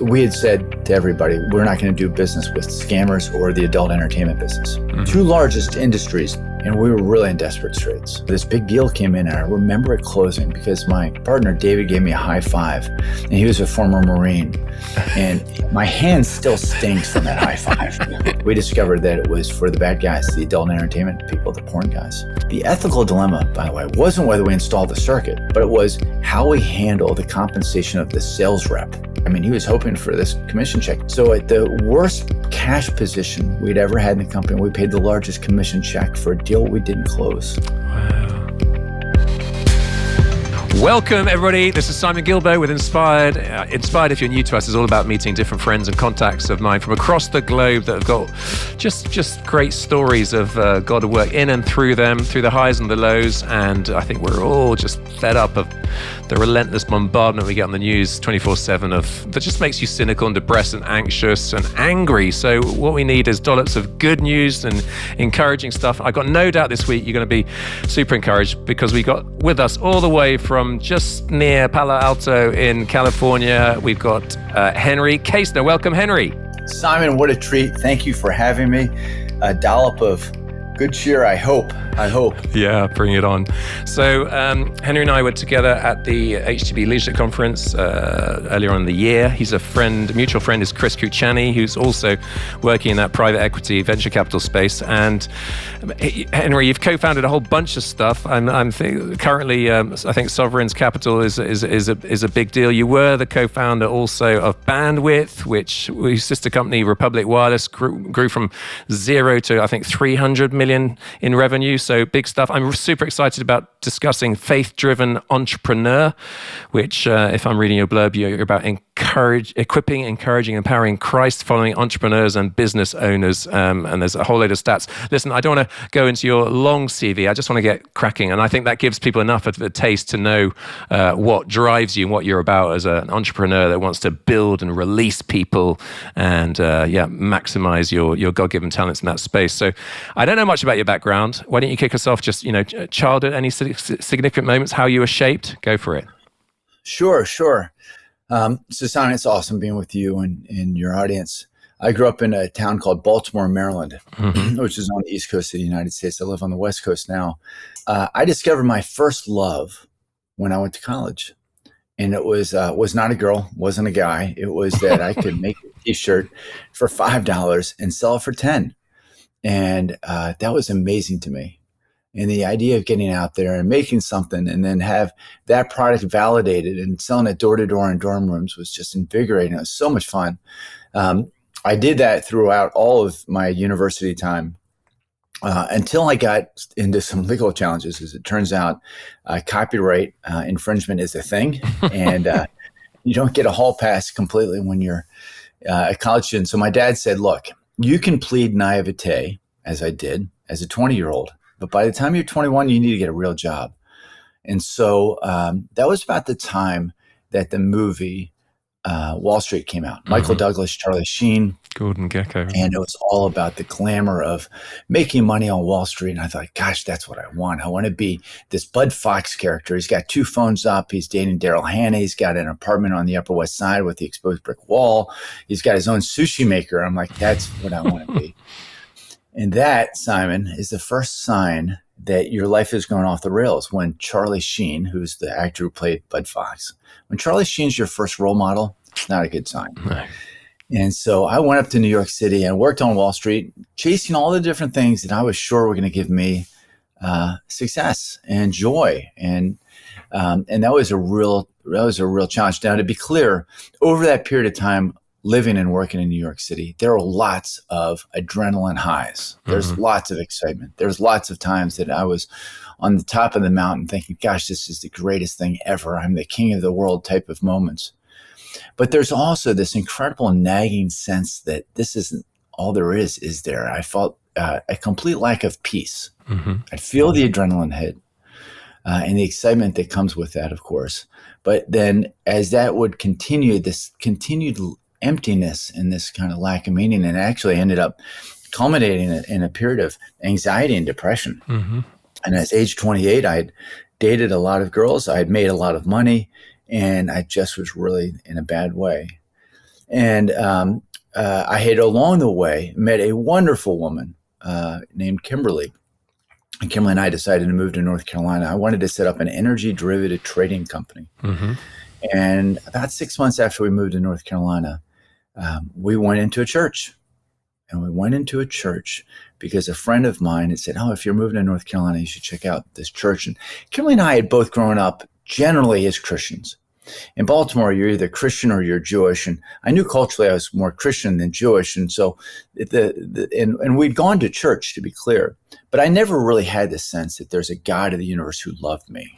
we had said to everybody, we're not going to do business with scammers or the adult entertainment business. Two largest industries, and we were really in desperate straits. This big deal came in, and I remember it closing because my partner, David, gave me a high five, and he was a former Marine, and my hand still stings from that high five. We discovered that it was for the bad guys, the adult entertainment people, the porn guys. The ethical dilemma, by the way, wasn't whether we installed the circuit, but it was how we handle the compensation of the sales rep. I mean, he was hoping for this commission check. So at the worst cash position we'd ever had in the company, we paid the largest commission check for a deal we didn't close. Wow. Welcome, everybody. This is Simon Guillebaud with Inspired. Inspired, if you're new to us, is all about meeting different friends and contacts of mine from across the globe that have got just great stories of God at work in and through them, through the highs and the lows. And I think we're all just fed up of the relentless bombardment we get on the news 24/7 that just makes you cynical and depressed and anxious and angry. So what we need is dollops of good news and encouraging stuff. I got no doubt this week you're going to be super encouraged because we got with us all the way from just near Palo Alto in California. We've got Henry Kaestner. Welcome, Henry. Simon, what a treat. Thank you for having me. A dollop of good cheer, I hope. Yeah, bring it on. So Henry and I were together at the HTB Leadership Conference earlier on in the year. He's a friend, mutual friend is Chris Cucciani, who's also working in that private equity venture capital space. And Henry, you've co-founded a whole bunch of stuff. Currently, I think Sovereign's Capital is a big deal. You were the co-founder also of Bandwidth, which sister company Republic Wireless grew from 0 to I think 300 million in revenue. So big stuff. I'm super excited about discussing faith-driven entrepreneur, which, if I'm reading your blurb, you're about equipping, encouraging, empowering Christ-following entrepreneurs and business owners. And there's a whole load of stats. Listen, I don't want to go into your long CV. I just want to get cracking. And I think that gives people enough of a taste to know what drives you and what you're about as an entrepreneur that wants to build and release people and maximize your God-given talents in that space. So I don't know much about your background. Why don't you kick us off? Just, childhood, any significant moments, how you were shaped? Go for it. Sure. So Simon, it's awesome being with you and your audience. I grew up in a town called Baltimore, Maryland, which is on the East Coast of the United States. I live on the West Coast now. I discovered my first love when I went to college. And it was not a girl, wasn't a guy. It was that I could make a t-shirt for $5 and sell it for 10. And that was amazing to me. And the idea of getting out there and making something and then have that product validated and selling it door to door in dorm rooms was just invigorating. It was so much fun. I did that throughout all of my university time until I got into some legal challenges. As it turns out, copyright infringement is a thing, and you don't get a hall pass completely when you're a college student. So my dad said, look, you can plead naivete, as I did, as a 20-year-old. But by the time you're 21, you need to get a real job. And so that was about the time that the movie Wall Street came out. Michael Douglas, Charlie Sheen. Gordon Gekko. And it was all about the glamour of making money on Wall Street. And I thought, gosh, that's what I want. I want to be this Bud Fox character. He's got 2 phones up. He's dating Daryl Hannah. He's got an apartment on the Upper West Side with the exposed brick wall. He's got his own sushi maker. I'm like, that's what I want to be. And that, Simon, is the first sign that your life is going off the rails when Charlie Sheen, who's the actor who played Bud Fox, when Charlie Sheen's your first role model, it's not a good sign. No. And so I went up to New York City and worked on Wall Street, chasing all the different things that I was sure were going to give me success and joy. And that was a real challenge. Now, to be clear, over that period of time, living and working in New York City, there are lots of adrenaline highs. There's lots of excitement. There's lots of times that I was on the top of the mountain thinking, gosh, this is the greatest thing ever. I'm the king of the world type of moments. But there's also this incredible nagging sense that this isn't all there is there. I felt a complete lack of peace. I'd feel the adrenaline hit and the excitement that comes with that, of course. But then as that would continue, this continued emptiness and this kind of lack of meaning, and actually ended up culminating in a period of anxiety and depression. And at age 28, I had dated a lot of girls. I had made a lot of money, and I just was really in a bad way. And I had along the way met a wonderful woman named Kimberly. And Kimberly and I decided to move to North Carolina. I wanted to set up an energy derivative trading company. Mm-hmm. And about 6 months after we moved to North Carolina, we went into a church. And we went into a church because a friend of mine had said, "Oh, if you're moving to North Carolina, you should check out this church." And Kimberly and I had both grown up generally as Christians. In Baltimore, you're either Christian or you're Jewish. And I knew culturally I was more Christian than Jewish. And so and we'd gone to church, to be clear. But I never really had the sense that there's a God of the universe who loved me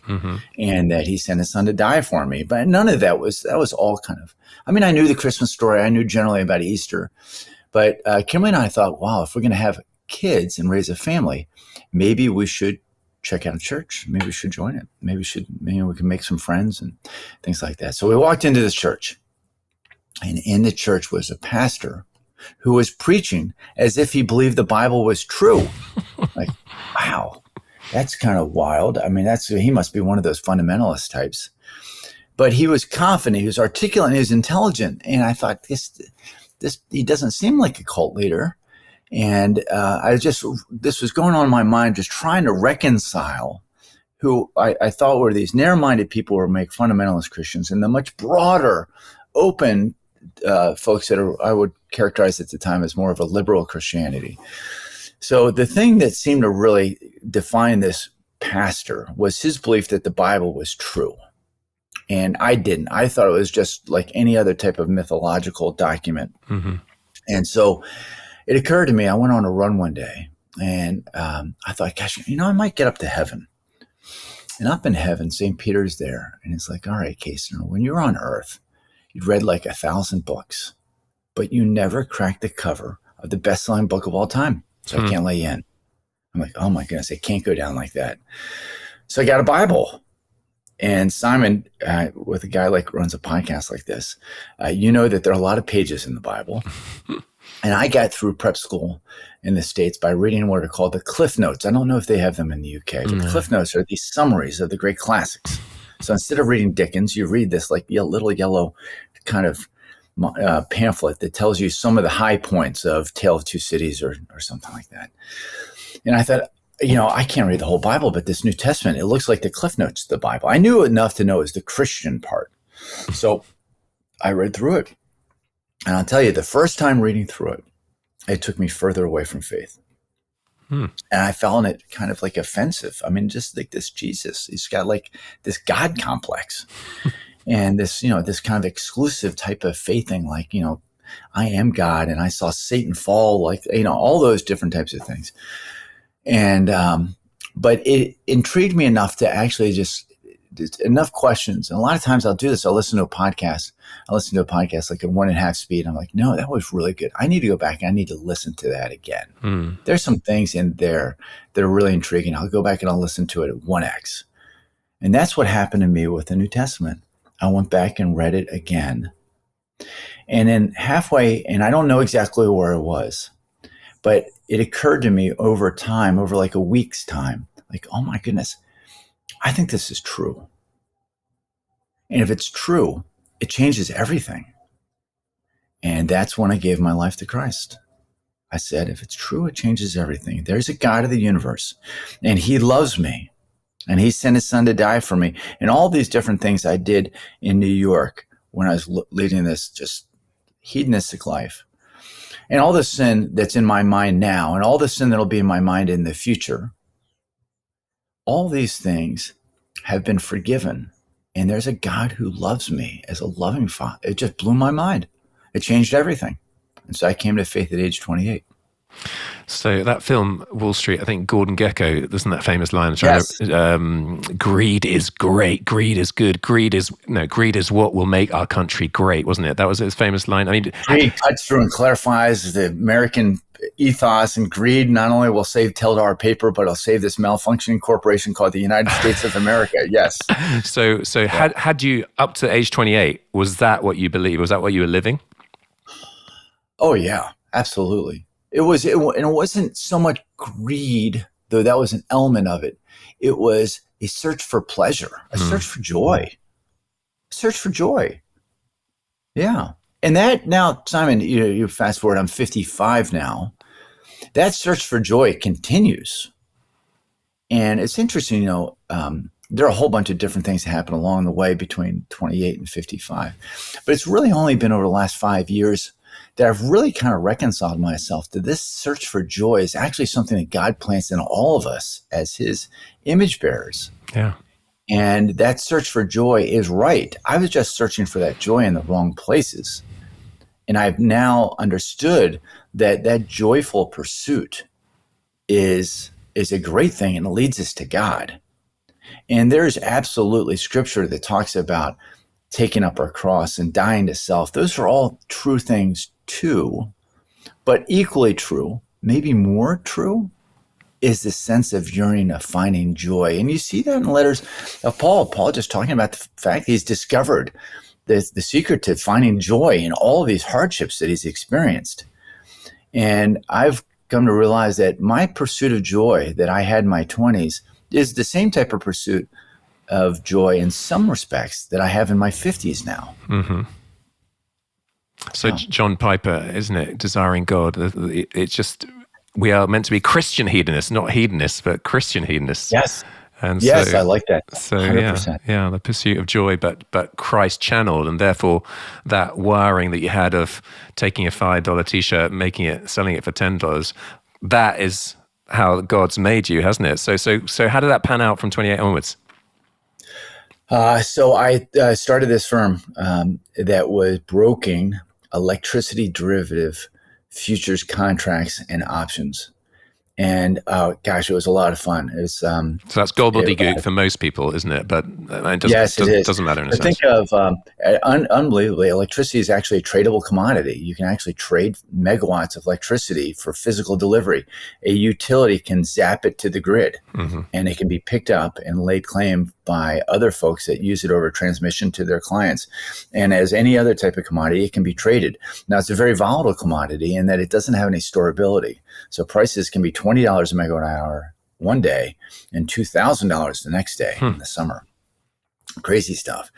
and that he sent his son to die for me. But none of that was all kind of, I mean, I knew the Christmas story. I knew generally about Easter. But Kimberly and I thought, wow, if we're going to have kids and raise a family, maybe we should check out a church. Maybe we should join it. Maybe we can make some friends and things like that. So we walked into this church, and in the church was a pastor who was preaching as if he believed the Bible was true. Like, wow, that's kind of wild. I mean, he must be one of those fundamentalist types. But he was confident, he was articulate, and he was intelligent. And I thought, he doesn't seem like a cult leader. And this was going on in my mind, just trying to reconcile who I thought were these narrow-minded people who make fundamentalist Christians and the much broader, open folks that I would characterize at the time as more of a liberal Christianity. So the thing that seemed to really define this pastor was his belief that the Bible was true. And I didn't. I thought it was just like any other type of mythological document. Mm-hmm. And so it occurred to me, I went on a run one day and I thought, gosh, I might get up to heaven. And up in heaven, St. Peter's there. And it's like, all right, Kaestner, when you're on earth, you'd read like 1,000 books, but you never cracked the cover of the best-selling book of all time. So I can't let you in. I'm like, oh my goodness, it can't go down like that. So I got a Bible. And Simon, with a guy like runs a podcast like this, you know that there are a lot of pages in the Bible. And I got through prep school in the States by reading what are called the Cliff Notes. I don't know if they have them in the UK, but the Cliff Notes are these summaries of the great classics. So instead of reading Dickens, you read this like little yellow kind of pamphlet that tells you some of the high points of Tale of Two Cities or something like that. And I thought, I can't read the whole Bible, but this New Testament, it looks like the Cliff Notes of the Bible. I knew enough to know it was the Christian part. So I read through it. And I'll tell you, the first time reading through it, it took me further away from faith. And I found it kind of like offensive. I mean, just like this Jesus, he's got like this God complex and this, this kind of exclusive type of faithing, like, I am God and I saw Satan fall, like, all those different types of things. And, but it intrigued me enough to actually just enough questions. And a lot of times I'll do this. I'll listen to a podcast. I'll listen to a podcast like at 1.5 speed. I'm like, no, that was really good. I need to go back and I need to listen to that again. There's some things in there that are really intriguing. I'll go back and I'll listen to it at 1x. And that's what happened to me with the New Testament. I went back and read it again. And then halfway, and I don't know exactly where it was, but it occurred to me over time, over like a week's time, like, oh my goodness, I think this is true. And if it's true, it changes everything. And that's when I gave my life to Christ. I said, if it's true, it changes everything. There's a God of the universe, and he loves me, and he sent his son to die for me. And all these different things I did in New York when I was leading this just hedonistic life. And all the sin that's in my mind now, and all the sin that'll be in my mind in the future, all these things have been forgiven. And there's a God who loves me as a loving father. It just blew my mind. It changed everything. And so I came to faith at age 28. So that film, Wall Street, I think Gordon Gekko, isn't that famous line? Yes. Greed is great. Greed is good. Greed is what will make our country great, wasn't it? That was his famous line. I mean, greed cuts through and clarifies the American ethos, and greed not only will save Teldar paper, but it'll save this malfunctioning corporation called the United States of America. Yes. So yeah. Had you up to age 28, was that what you believed? Was that what you were living? Oh yeah, absolutely. It wasn't so much greed, though that was an element of it. It was a search for pleasure, a search for joy, Yeah. And that now, Simon, you fast forward, I'm 55 now. That search for joy continues. And it's interesting, there are a whole bunch of different things that happen along the way between 28 and 55. But it's really only been over the last 5 years that I've really kind of reconciled myself to this search for joy is actually something that God plants in all of us as his image bearers. Yeah. And that search for joy is right. I was just searching for that joy in the wrong places. And I've now understood that that joyful pursuit is a great thing and it leads us to God. And there's absolutely scripture that talks about taking up our cross and dying to self. Those are all true things too. But equally true, maybe more true, is the sense of yearning of finding joy. And you see that in the letters of Paul. Paul just talking about the fact he's discovered the secret to finding joy in all of these hardships that he's experienced. And I've come to realize that my pursuit of joy that I had in my 20s is the same type of pursuit of joy in some respects that I have in my 50s now. Mm-hmm. So John Piper, isn't it? Desiring God. It's just, we are meant to be Christian hedonists, not hedonists, but Christian hedonists. Yes. And yes, so, I like that. So 100%. yeah, the pursuit of joy, but Christ channeled, and therefore that wiring that you had of taking a $5 t-shirt, selling it for $10, that is how God's made you, hasn't it? So how did that pan out from 28 onwards? So I started this firm that was broking electricity derivative futures contracts and options. And gosh, it was a lot of fun. It was, so that's gobbledygook for most people, isn't it? But it yes, it is. Doesn't matter in a sense. Think of unbelievably, electricity is actually a tradable commodity. You can actually trade megawatts of electricity for physical delivery. A utility can zap it to the grid, and it can be picked up and laid claim by other folks that use it over transmission to their clients. And as any other type of commodity, it can be traded. Now, it's a very volatile commodity in that it doesn't have any storability. So prices can be $20 a megawatt hour one day and $2,000 the next day in the summer. Crazy stuff.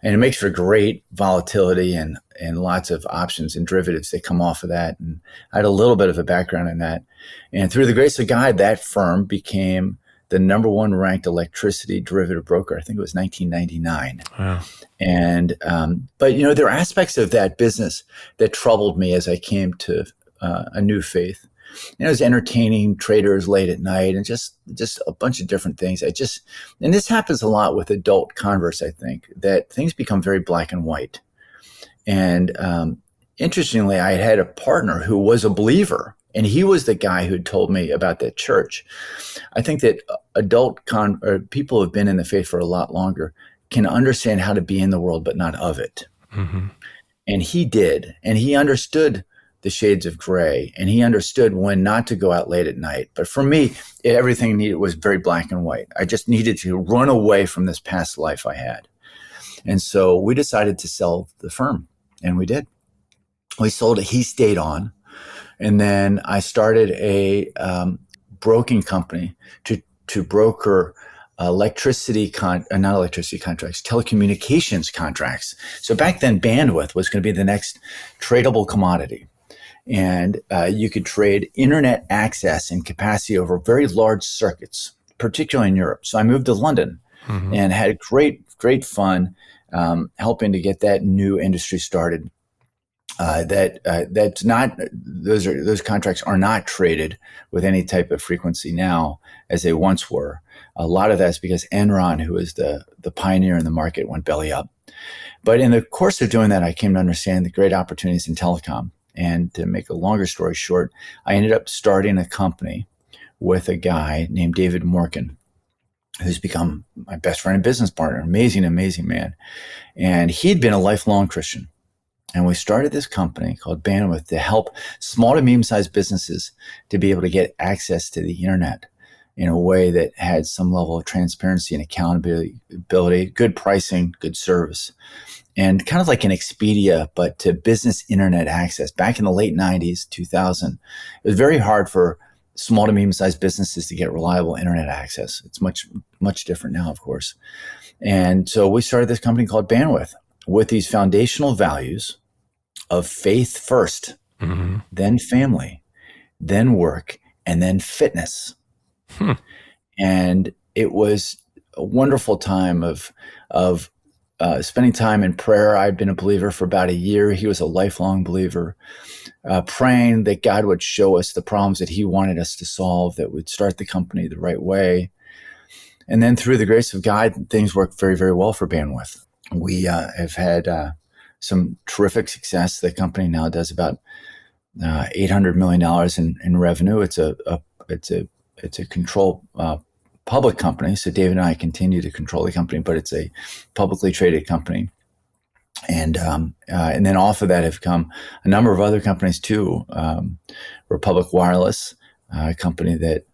And it makes for great volatility and lots of options and derivatives that come off of that. And I had a little bit of a background in that. And through the grace of God, that firm became the number one ranked electricity derivative broker. I think it was 1999. Wow. And, but there are aspects of that business that troubled me as I came to a new faith. It was entertaining traders late at night and just a bunch of different things. And this happens a lot with adult converts, I think, that things become very black and white. And interestingly, I had a partner who was a believer, and he was the guy who told me about that church. I think that or people who have been in the faith for a lot longer can understand how to be in the world, but not of it. Mm-hmm. And he did. And he understood the shades of gray, and he understood when not to go out late at night. But for me, everything needed was very black and white. I just needed to run away from this past life I had. And so we decided to sell the firm, and we did. We sold it. He stayed on. And then I started a broking company to broker not electricity contracts, telecommunications contracts. So back then, bandwidth was going to be the next tradable commodity. And you could trade internet access and capacity over very large circuits, particularly in Europe. So I moved to London and had great fun helping to get that new industry started. That's not those contracts are not traded with any type of frequency now as they once were. A lot of that's because Enron, who was the pioneer in the market, went belly up. But in the course of doing that, I came to understand the great opportunities in telecom. And to make a longer story short, I ended up starting a company with a guy named David Morgan, who's become my best friend and business partner. Amazing, amazing man. And he'd been a lifelong Christian. And we started this company called Bandwidth to help small to medium-sized businesses to be able to get access to the internet in a way that had some level of transparency and accountability, good pricing, good service. And kind of like an Expedia, but to business internet access. Back in the late 90s, 2000, it was very hard for small to medium-sized businesses to get reliable internet access. It's much, much different now, of course. And so we started this company called Bandwidth with these foundational values of faith first, then family, then work, and then fitness. And it was a wonderful time of spending time in prayer. I'd been a believer for about a year. He was a lifelong believer, praying that God would show us the problems that he wanted us to solve, that would start the company the right way. And then through the grace of God, things worked very, very well for Bandwidth. We have had some terrific success. The company now does about $800 million in revenue. It's a control public company. So David and I continue to control the company, but it's a publicly traded company. And then off of that have come a number of other companies too. Republic Wireless, a company that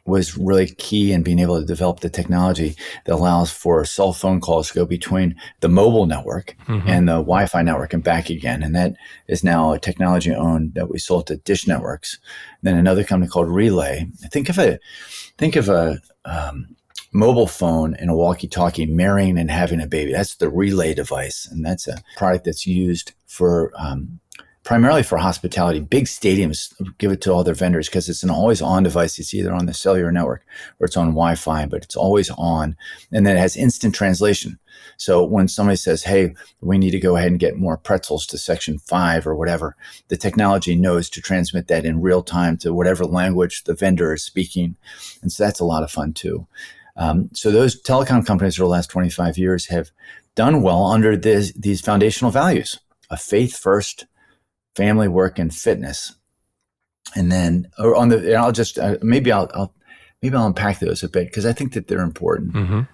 was really key in being able to develop the technology that allows for cell phone calls to go between the mobile network and the Wi-Fi network and back again. And that is now a technology owned that we sold to Dish Networks. And then another company called Relay. Think of a mobile phone and a walkie-talkie marrying and having a baby. That's the Relay device. And that's a product that's used for primarily for hospitality. Big stadiums give it to all their vendors because it's an always-on device. It's either on the cellular network or it's on Wi-Fi, but it's always on. And then it has instant translation. So when somebody says, hey, we need to go ahead and get more pretzels to section 5 or whatever, the technology knows to transmit that in real time to whatever language the vendor is speaking. And so that's a lot of fun too. So those telecom companies over the last 25 years have done well under these foundational values of faith first, family, work, and fitness. And then I'll just maybe I'll unpack those a bit because I think that they're important.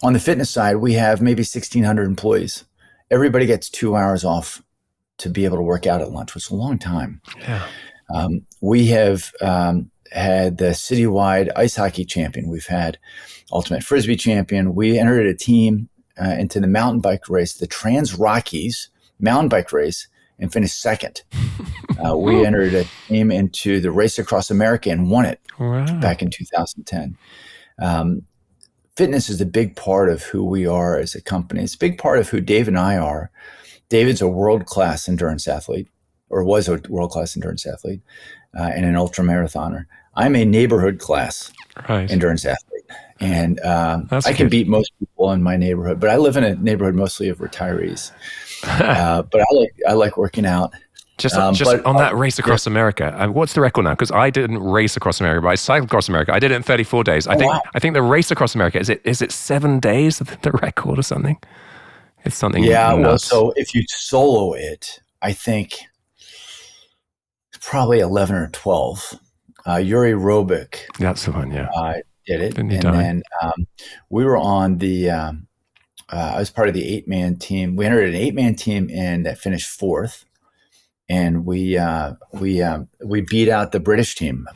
On the fitness side, we have maybe 1,600 employees. Everybody gets 2 hours off to be able to work out at lunch, which is a long time. Yeah. We have had the citywide ice hockey champion. We've had ultimate frisbee champion. We entered a team into the mountain bike race, the Trans Rockies mountain bike race, and finished second. We entered a team into the Race Across America and won it back in 2010. Fitness is a big part of who we are as a company. It's a big part of who Dave and I are. David's a world-class endurance athlete, or was a world-class endurance athlete, and an ultramarathoner. I'm a neighborhood class endurance athlete. And I can beat most people in my neighborhood, but I live in a neighborhood mostly of retirees. But I like working out. Just on that race across America, what's the record now? Because I didn't race across America, but I cycled across America. I did it in 34 days. I think the race across America is it 7 days? The record or something? It's something. Yeah. nuts. Well, so if you solo it, I think it's probably 11 or 12. Yuri Robic. That's the one. Yeah. Did it, Didn't he and die? then we were on the. I was part of the 8-man team. We entered an 8-man team and that finished 4th. And we beat out the British team,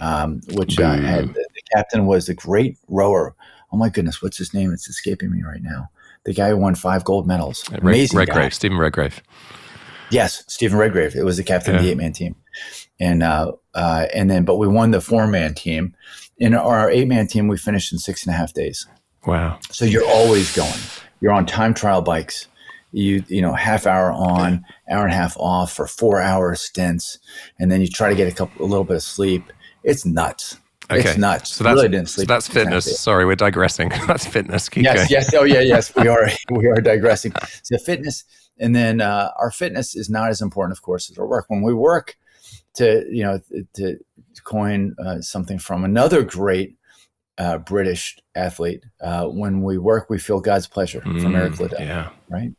which had the captain was the great rower. Oh my goodness, what's his name? It's escaping me right now. The guy who won 5 gold medals. Amazing guy. Stephen Redgrave. Yes, Stephen Redgrave. It was the captain of the 8-man team. And then but we won the 4-man team. In our 8-man team, we finished in 6.5 days. Wow. So you're always going. You're on time trial bikes. You half hour on, hour and a half off for 4-hour stints, and then you try to get a little bit of sleep. It's nuts. Okay. It's nuts. So that's, really didn't sleep. So that's fitness. Sorry, we're digressing. That's fitness. Keep going. Yes. Oh yeah, yes. We are digressing. So fitness, and then our fitness is not as important, of course, as our work. When we work to coin something from another great British athlete, when we work, we feel God's pleasure from Eric Liddell. Yeah. Right.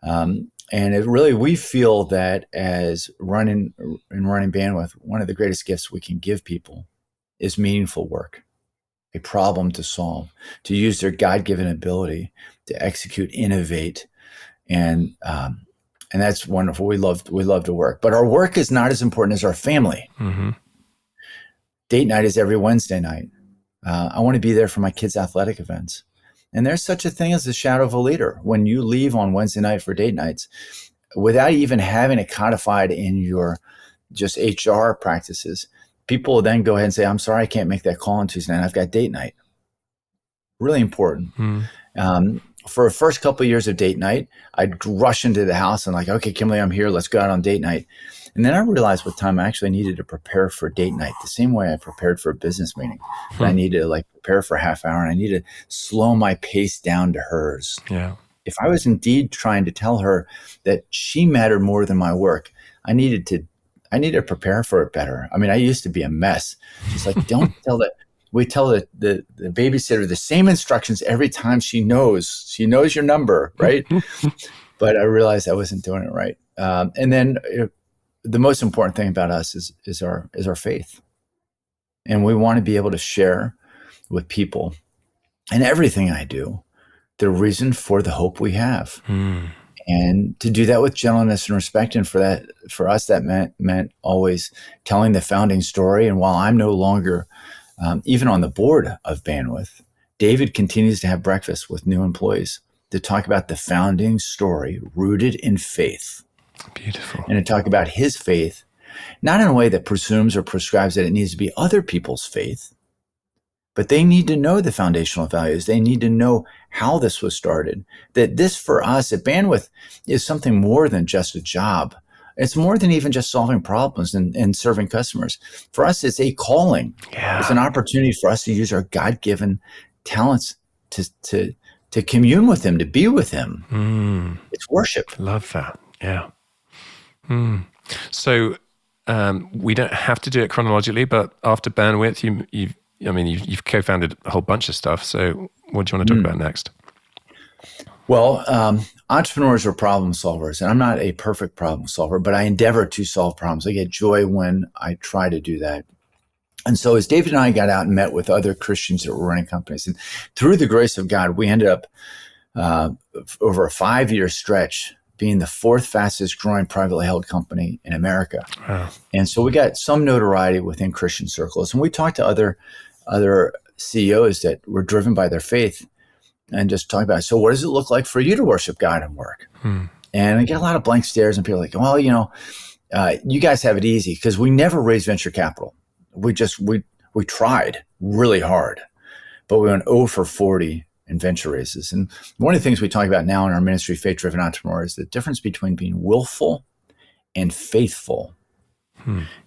And it really, we feel that as running Bandwidth, one of the greatest gifts we can give people is meaningful work, a problem to solve, to use their God-given ability to execute, innovate, and that's wonderful. We love to work, but our work is not as important as our family. Mm-hmm. Date night is every Wednesday night. I want to be there for my kids' athletic events. And there's such a thing as the shadow of a leader. When you leave on Wednesday night for date nights, without even having it codified in your just HR practices, people will then go ahead and say, I'm sorry, I can't make that call on Tuesday night. I've got date night. Really important. for the first couple of years of date night, I'd rush into the house and like, okay, Kimberly, I'm here. Let's go out on date night. And then I realized with time, I actually needed to prepare for date night the same way I prepared for a business meeting. I needed to like prepare for a half hour, and I needed to slow my pace down to hers. Yeah. If I was indeed trying to tell her that she mattered more than my work, I needed to prepare for it better. I mean, I used to be a mess. She's like, don't tell that. We tell the babysitter the same instructions every time she knows your number, right? But I realized I wasn't doing it right. And then the most important thing about us is our faith. And we want to be able to share with people and everything I do, the reason for the hope we have. And to do that with gentleness and respect. And for us, that meant always telling the founding story. And while I'm no longer even on the board of Bandwidth, David continues to have breakfast with new employees to talk about the founding story rooted in faith. Beautiful. And to talk about his faith, not in a way that presumes or prescribes that it needs to be other people's faith, but they need to know the foundational values. They need to know how this was started, that this for us at Bandwidth is something more than just a job. It's more than even just solving problems and serving customers. For us, it's a calling. Yeah. It's an opportunity for us to use our God-given talents to commune with him, to be with him. It's worship. Love that. Yeah. So we don't have to do it chronologically, but after Bandwidth, you've co-founded a whole bunch of stuff. So what do you want to talk about next? Well, entrepreneurs are problem solvers, and I'm not a perfect problem solver, but I endeavor to solve problems. I get joy when I try to do that. And so as David and I got out and met with other Christians that were running companies, and through the grace of God, we ended up over a 5-year stretch being the 4th fastest growing privately held company in America. Wow. And so we got some notoriety within Christian circles. And we talked to other CEOs that were driven by their faith and just talking about, so what does it look like for you to worship God and work? And I get a lot of blank stares and people are like, well, you guys have it easy because we never raised venture capital. We tried really hard, but we went 0 for 40 in venture raises. And one of the things we talk about now in our ministry, Faith-Driven Entrepreneur, is the difference between being willful and faithful.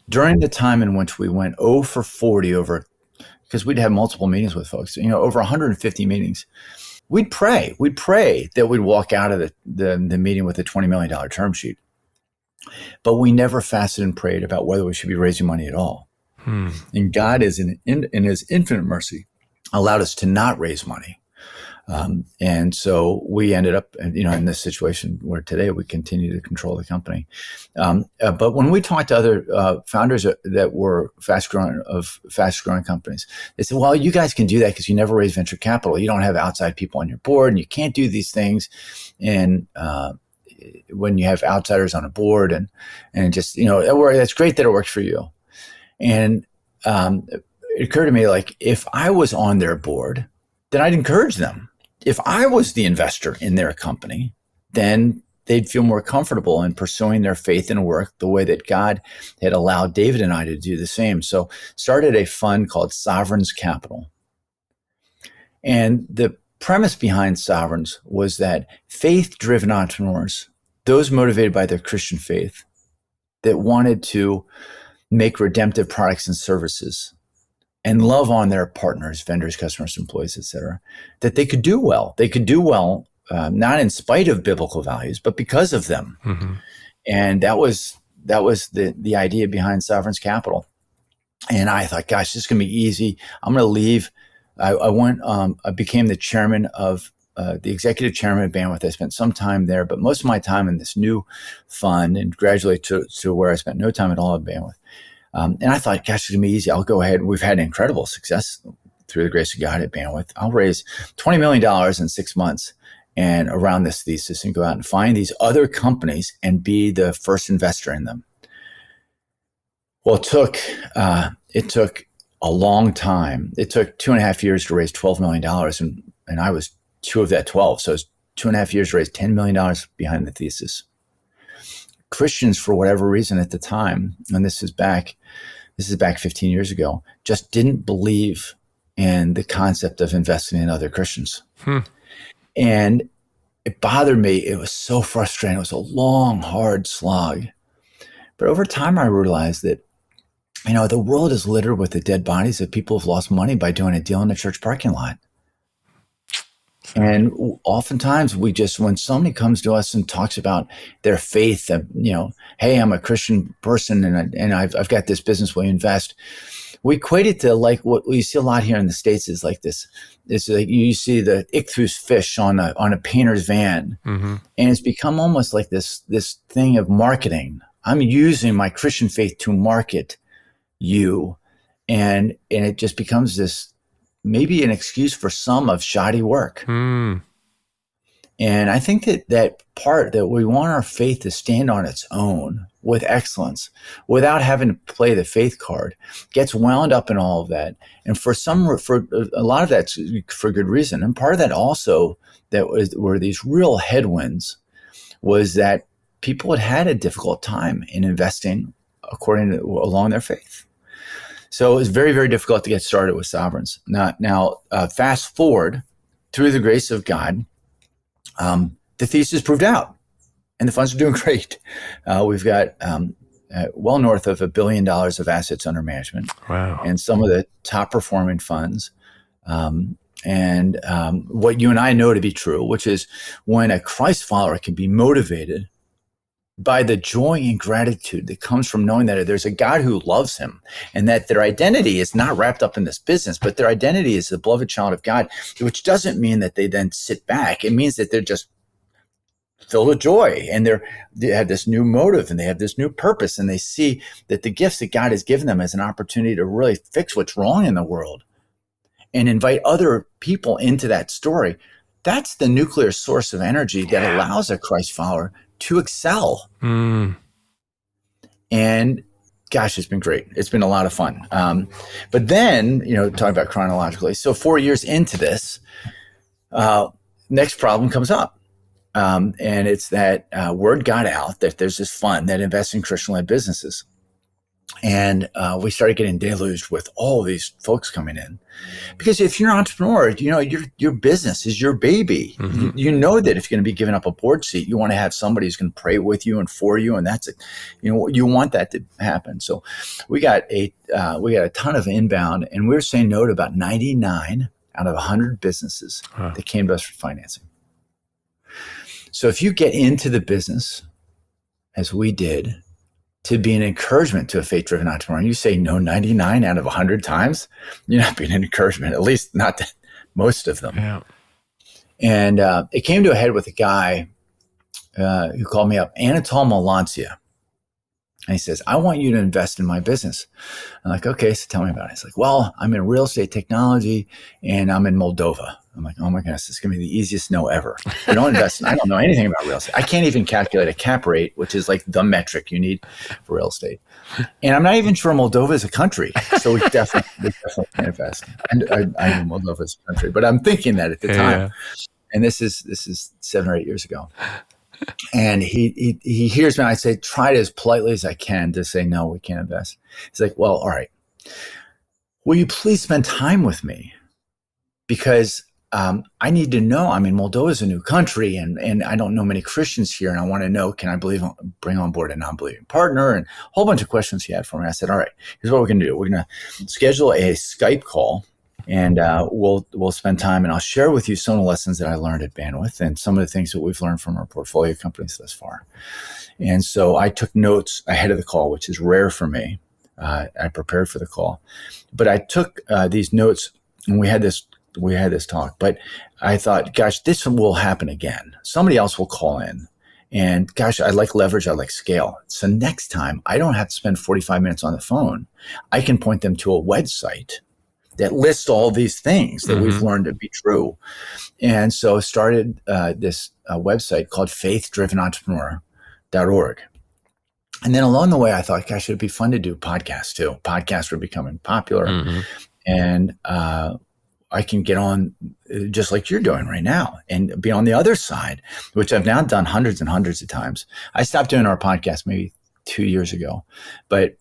During the time in which we went 0 for 40 over, because we'd have multiple meetings with folks, over 150 meetings, we'd pray that we'd walk out of the meeting with a $20 million term sheet. But we never fasted and prayed about whether we should be raising money at all. And God is in his infinite mercy allowed us to not raise money. And so we ended up, in this situation where today we continue to control the company. But when we talked to other founders that were fast growing companies, they said, well, you guys can do that because you never raise venture capital. You don't have outside people on your board and you can't do these things. And when you have outsiders on a board and just, that's great that it works for you. And it occurred to me, like, if I was on their board, then I'd encourage them. If I was the investor in their company, then they'd feel more comfortable in pursuing their faith and work the way that God had allowed David and I to do the same. So started a fund called Sovereigns Capital. And the premise behind Sovereigns was that faith-driven entrepreneurs, those motivated by their Christian faith, that wanted to make redemptive products and services and love on their partners, vendors, customers, employees, et cetera, that they could do well. They could do well, not in spite of biblical values, but because of them. And that was the idea behind Sovereigns Capital. And I thought, gosh, this is going to be easy. I'm going to leave. I became the chairman of the executive chairman of Bandwidth. I spent some time there, but most of my time in this new fund, and gradually to where I spent no time at all at Bandwidth. And I thought, gosh, it's going to be easy. I'll go ahead. We've had incredible success through the grace of God at Bandwidth. I'll raise $20 million in 6 months and around this thesis and go out and find these other companies and be the first investor in them. Well, it took a long time. It took 2.5 years to raise $12 million. And I was 2 of that 12. So it's 2.5 years to raise $10 million behind the thesis. Christians, for whatever reason at the time, and this is back 15 years ago, just didn't believe in the concept of investing in other Christians. And it bothered me. It was so frustrating. It was a long, hard slog. But over time, I realized that, the world is littered with the dead bodies of people who've lost money by doing a deal in a church parking lot. And oftentimes when somebody comes to us and talks about their faith, hey, I'm a Christian person and I've got this business, will you invest? We equate it to like what we see a lot here in the States is like this. It's like you see the ichthus fish on a painter's van. Mm-hmm. And it's become almost like this thing of marketing. I'm using my Christian faith to market you. And it just becomes this, maybe an excuse for some of shoddy work. Mm. And I think that part that we want our faith to stand on its own with excellence without having to play the faith card gets wound up in all of that. And for a lot of that's for good reason. And part of that also were these real headwinds was that people had a difficult time in investing along their faith. So it was very, very difficult to get started with sovereigns. Now, fast forward, through the grace of God, the thesis proved out, and the funds are doing great. We've got well north of $1 billion of assets under management. Wow. And some of the top performing funds. And what you and I know to be true, which is when a Christ follower can be motivated by the joy and gratitude that comes from knowing that there's a God who loves him and that their identity is not wrapped up in this business, but their identity is the beloved child of God, which doesn't mean that they then sit back. It means that they're just filled with joy and they have this new motive and they have this new purpose and they see that the gifts that God has given them as an opportunity to really fix what's wrong in the world and invite other people into that story. That's the nuclear source of energy that allows a Christ follower to excel. Mm. And gosh, it's been great. It's been a lot of fun. But then, talking about chronologically, so 4 years into this, next problem comes up. And it's that word got out that there's this fund that invests in Christian-led businesses. And we started getting deluged with all these folks coming in. Because if you're an entrepreneur, your business is your baby. Mm-hmm. You know that if you're going to be giving up a board seat, you want to have somebody who's going to pray with you and for you. And that's it. You want that to happen. So we got a ton of inbound, and we were saying no to about 99 out of 100 businesses that came to us for financing. So if you get into the business, as we did, to be an encouragement to a faith-driven entrepreneur, and you say no 99 out of 100 times, you're not being an encouragement, at least not to most of them. Yeah. And it came to a head with a guy who called me up, Anatol Malancia. And he says, I want you to invest in my business. I'm like, okay, so tell me about it. He's like, well, I'm in real estate technology and I'm in Moldova. I'm like, oh my goodness, this is going to be the easiest no ever. I don't invest. I don't know anything about real estate. I can't even calculate a cap rate, which is like the metric you need for real estate. And I'm not even sure Moldova is a country. So we definitely can't invest. And I know Moldova is a country, but I'm thinking that at the time. Yeah. And this is 7 or 8 years ago. And he hears me and I say, try it as politely as I can to say, no, we can't invest. He's like, well, all right. Will you please spend time with me? Because I need to know. I mean, Moldova is a new country and I don't know many Christians here. And I want to know, can I bring on board a non-believing partner? And a whole bunch of questions he had for me. I said, all right, here's what we're going to do. We're going to schedule a Skype call. And we'll spend time, and I'll share with you some of the lessons that I learned at Bandwidth and some of the things that we've learned from our portfolio companies thus far. And so I took notes ahead of the call, which is rare for me. I prepared for the call, but I took these notes, and we had this talk. But I thought, gosh, this will happen again. Somebody else will call in, and gosh, I like leverage. I like scale. So next time, I don't have to spend 45 minutes on the phone. I can point them to a website that lists all these things that we've learned to be true. And so started this website called faithdrivenentrepreneur.org. And then along the way, I thought, gosh, it'd be fun to do podcasts too. Podcasts were becoming popular. And I can get on just like you're doing right now and be on the other side, which I've now done hundreds and hundreds of times. I stopped doing our podcast maybe 2 years ago, but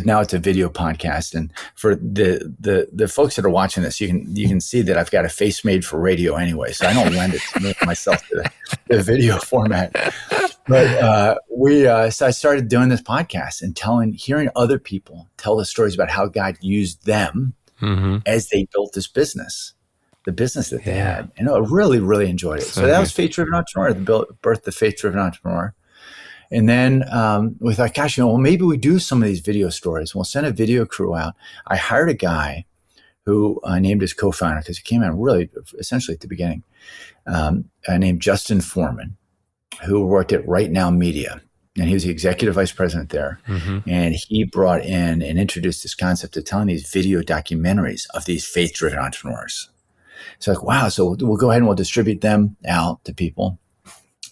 now it's a video podcast. And for the folks that are watching this, you can see that I've got a face made for radio anyway, so I don't lend it myself to the video format. But so I started doing this podcast and hearing other people tell the stories about how God used them as they built this business. The business that they had. And I really, really enjoyed it. So that was Faith Driven Entrepreneur, the birth of Faith Driven Entrepreneur. And then we thought, gosh, well, maybe we do some of these video stories. We'll send a video crew out. I hired a guy who I named his co-founder because he came in really essentially at the beginning, named Justin Foreman, who worked at Right Now Media. And he was the executive vice president there. And he brought in and introduced this concept of telling these video documentaries of these faith-driven entrepreneurs. So like, wow, so we'll go ahead and we'll distribute them out to people,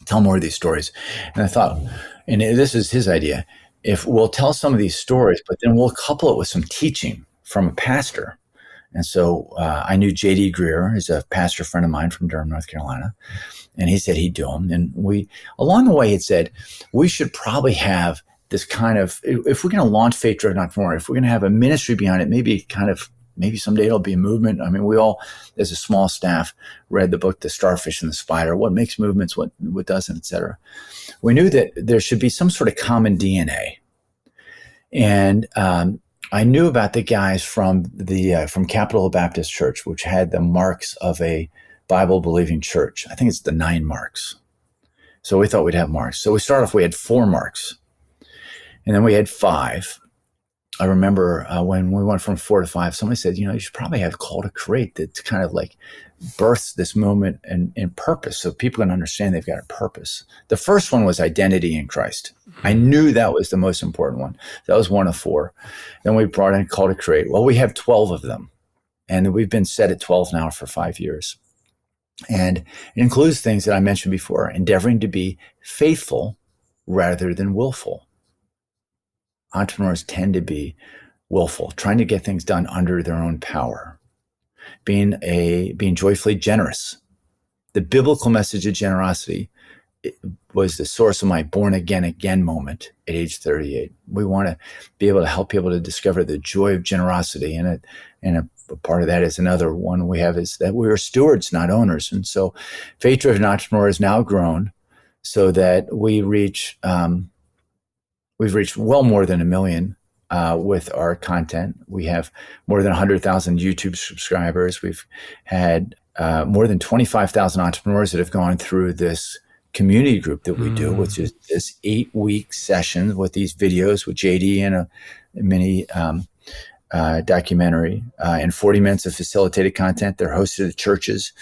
tell more of these stories. And I thought, and this is his idea, if we'll tell some of these stories, but then we'll couple it with some teaching from a pastor. And so I knew J.D. Greer, who's a pastor friend of mine from Durham, North Carolina, and he said he'd do them. And we, along the way, had said, we should probably have this kind of, if we're going to launch Faith Driven Entrepreneur, if we're going to have a ministry behind it, maybe someday it'll be a movement. I mean, we all, as a small staff, read the book, The Starfish and the Spider, what makes movements, what doesn't, et cetera. We knew that there should be some sort of common DNA. And I knew about the guys from Capitol Baptist Church, which had the marks of a Bible-believing church. I think it's the 9 marks. So we thought we'd have marks. So we had 4 marks. And then we had 5. I remember when we went from 4 to 5, somebody said, you should probably have Call to Create that kind of like births this movement and purpose so people can understand they've got a purpose. The first one was identity in Christ. I knew that was the most important one. That was 1 of 4. Then we brought in Call to Create. Well, we have 12 of them. And we've been set at 12 now for 5 years. And it includes things that I mentioned before, endeavoring to be faithful rather than willful. Entrepreneurs tend to be willful, trying to get things done under their own power, being joyfully generous. The biblical message of generosity was the source of my born again moment at age 38. We want to be able to help people to discover the joy of generosity, and a part of that is another one we have is that we are stewards, not owners. And so, Faith Driven Entrepreneur has now grown so that we've reached well more than 1 million with our content. We have more than 100,000 YouTube subscribers. We've had more than 25,000 entrepreneurs that have gone through this community group that we do, which is this 8-week session with these videos with JD and a mini documentary and 40 minutes of facilitated content. They're hosted at churches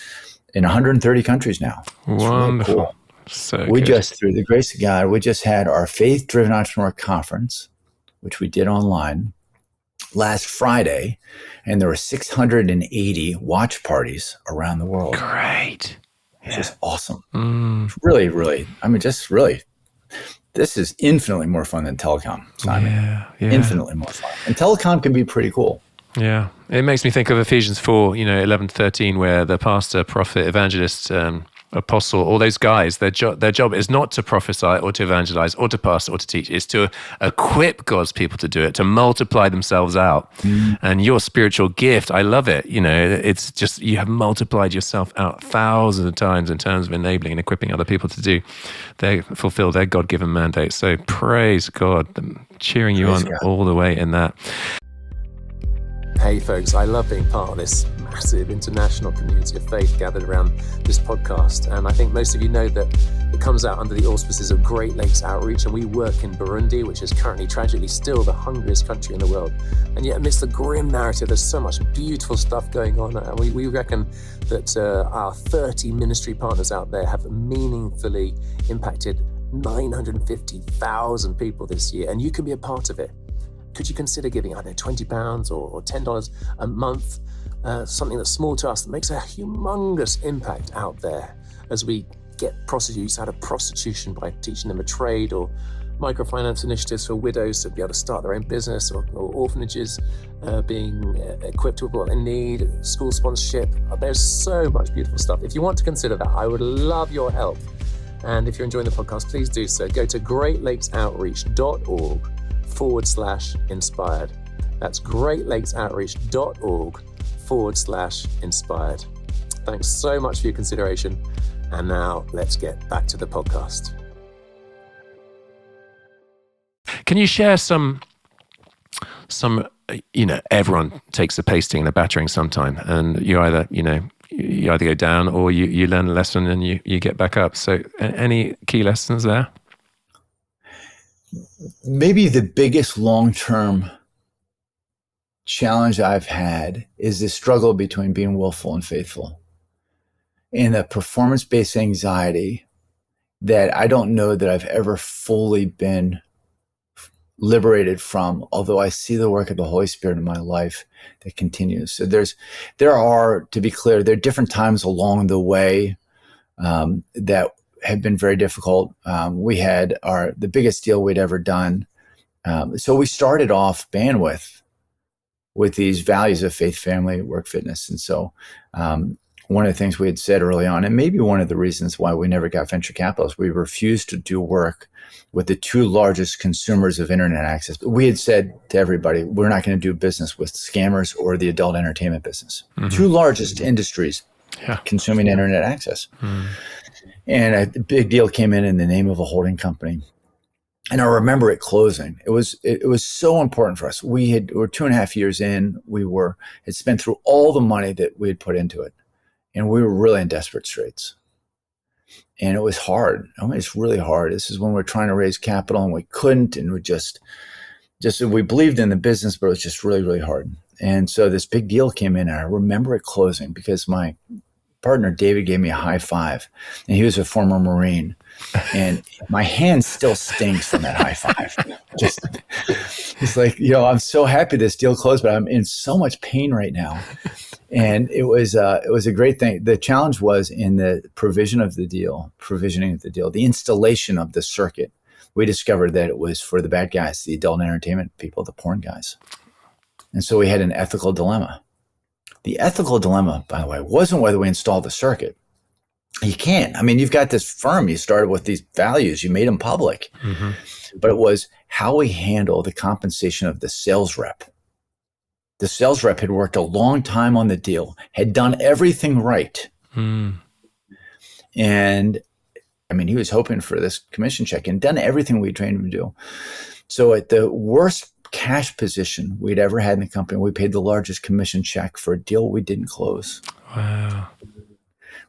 in 130 countries now. It's wonderful. Really cool. So we just, through the grace of God, we just had our Faith Driven Entrepreneur Conference, which we did online last Friday, and there were 680 watch parties around the world. Great. It's just awesome. It's really, really, this is infinitely more fun than telecom, Simon. Yeah. Infinitely more fun. And telecom can be pretty cool. Yeah. It makes me think of Ephesians 4, 11 to 13, where the pastor, prophet, evangelist, apostle, all those guys, their job is not to prophesy or to evangelize or to pastor or to teach. It's to equip God's people to do it, to multiply themselves out. And your spiritual gift, I love it. It's just, you have multiplied yourself out thousands of times in terms of enabling and equipping other people to fulfill their God-given mandate. So praise God, cheering you on all the way in that. Hey folks, I love being part of this massive international community of faith gathered around this podcast. And I think most of you know that it comes out under the auspices of Great Lakes Outreach, and we work in Burundi, which is currently tragically still the hungriest country in the world. And yet amidst the grim narrative, there's so much beautiful stuff going on. And we reckon that our 30 ministry partners out there have meaningfully impacted 950,000 people this year, and you can be a part of it. Could you consider giving, £20 or $10 a month, something that's small to us that makes a humongous impact out there as we get prostitutes out of prostitution by teaching them a trade, or microfinance initiatives for widows to be able to start their own business, or orphanages being equipped with what they need, school sponsorship. There's so much beautiful stuff. If you want to consider that, I would love your help. And if you're enjoying the podcast, please do so. Go to greatlakesoutreach.org/inspired. That's greatlakesoutreach.org/inspired. Thanks so much for your consideration. And now let's get back to the podcast. Can you share some, everyone takes a pasting and a battering sometime, and you either go down or you learn a lesson and you get back up. So any key lessons there? Maybe the biggest long-term challenge I've had is the struggle between being willful and faithful, and the performance-based anxiety that I don't know that I've ever fully been liberated from, although I see the work of the Holy Spirit in my life that continues. So there are, to be clear, there are different times along the way that have been very difficult. We had the biggest deal we'd ever done. So we started off Bandwidth with these values of faith, family, work, fitness. And so one of the things we had said early on, and maybe one of the reasons why we never got venture capital, is we refused to do work with the two largest consumers of internet access. We had said to everybody, we're not going to do business with scammers or the adult entertainment business. Mm-hmm. Two largest industries consuming internet access. Mm. And a big deal came in the name of a holding company. And I remember it closing. It was so important for us. We were 2.5 years in. Had spent through all the money that we had put into it. And we were really in desperate straits. And it was hard. I mean, it's really hard. This is when we're trying to raise capital and we couldn't. And we just we believed in the business, but it was just really, really hard. And so this big deal came in, and I remember it closing because my partner, David, gave me a high five. And he was a former Marine. And my hand still stings from that high five. It's like, I'm so happy this deal closed, but I'm in so much pain right now. And it was a great thing. The challenge was in the provisioning of the deal, the installation of the circuit. We discovered that it was for the bad guys, the adult entertainment people, the porn guys. And so we had an ethical dilemma. The ethical dilemma, by the way, wasn't whether we installed the circuit. You can't. I mean, you've got this firm. You started with these values. You made them public. Mm-hmm. But it was how we handle the compensation of the sales rep. The sales rep had worked a long time on the deal, had done everything right. Mm. And I mean, he was hoping for this commission check and done everything we trained him to do. So at the worst cash position we'd ever had in the company, we paid the largest commission check for a deal we didn't close. Wow.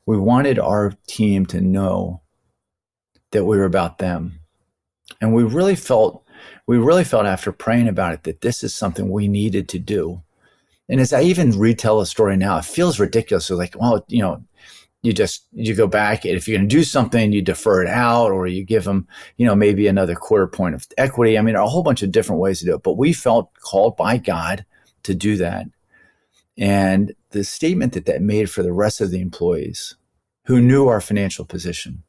We wanted our team to know that we were about them. And we really felt after praying about it that this is something we needed to do. And as I even retell the story now, it feels ridiculous. So like, well, you go back, and if you're going to do something, you defer it out, or you give them, maybe another quarter point of equity. I mean, a whole bunch of different ways to do it. But we felt called by God to do that. And the statement that made for the rest of the employees who knew our financial position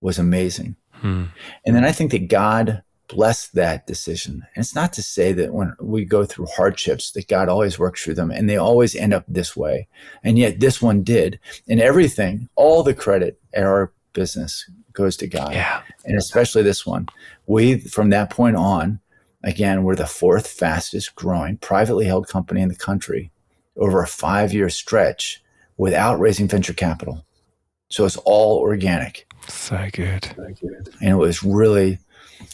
was amazing. Hmm. And then I think that God blessed that decision. And it's not to say that when we go through hardships that God always works through them and they always end up this way. And yet this one did. And everything, all the credit at our business goes to God. Yeah. And especially this one. We, from that point on, again, we're the fourth fastest growing privately held company in the country over a 5-year stretch without raising venture capital. So it's all organic. So good. And it was really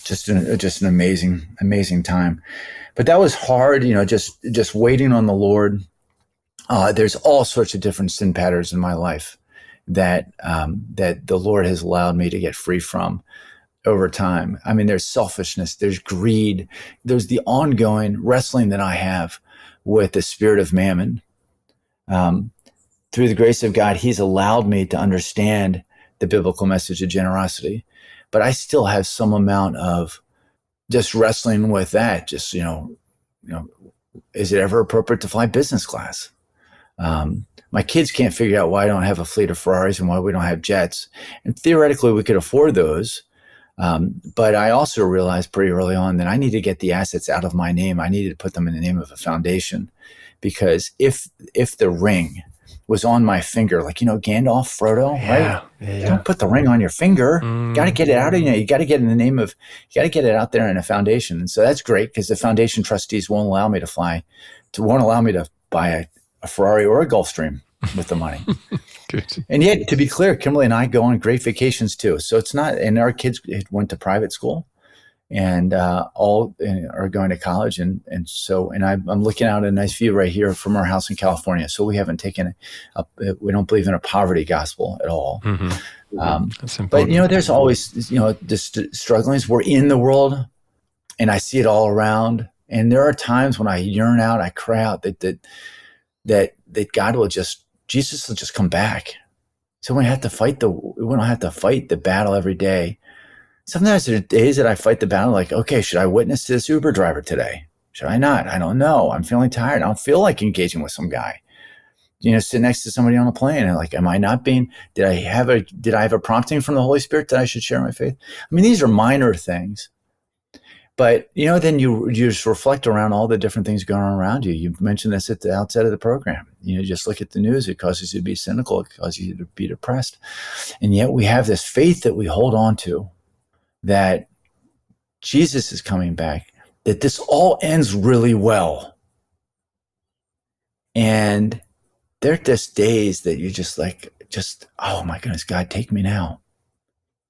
just an amazing time. But that was hard, just waiting on the Lord. There's all sorts of different sin patterns in my life that the Lord has allowed me to get free from over time. I mean, there's selfishness, there's greed, there's the ongoing wrestling that I have with the spirit of mammon. Through the grace of God, He's allowed me to understand the biblical message of generosity, but I still have some amount of just wrestling with that. Just, is it ever appropriate to fly business class? My kids can't figure out why I don't have a fleet of Ferraris and why we don't have jets. And theoretically, we could afford those. But I also realized pretty early on that I need to get the assets out of my name. I needed to put them in the name of a foundation, because if the ring was on my finger, like, Gandalf, Frodo, right? Yeah. Don't put the ring on your finger. You got to get it out of you got to get in the name of, you got to get it out there in a foundation. And so that's great because the foundation trustees won't allow me to buy a Ferrari or a Gulfstream with the money. Good. And yet, to be clear, Kimberly and I go on great vacations too. So it's not, and our kids went to private school and all are going to college. And I'm looking out a nice view right here from our house in California. So we haven't taken we don't believe in a poverty gospel at all. That's important. But, there's always, this strugglings. We're in the world and I see it all around. And there are times when I yearn out, I cry out that God will Jesus will just come back. So we don't have to fight the battle every day. Sometimes there are days that I fight the battle like, okay, should I witness to this Uber driver today? Should I not? I don't know. I'm feeling tired. I don't feel like engaging with some guy. Sit next to somebody on a plane and like, am I not being, did I have a prompting from the Holy Spirit that I should share my faith? I mean, these are minor things. But, then you just reflect around all the different things going on around you. You mentioned this at the outset of the program. Just look at the news. It causes you to be cynical. It causes you to be depressed. And yet we have this faith that we hold on to, that Jesus is coming back, that this all ends really well. And there are just days that you're just like, oh my goodness, God, take me now.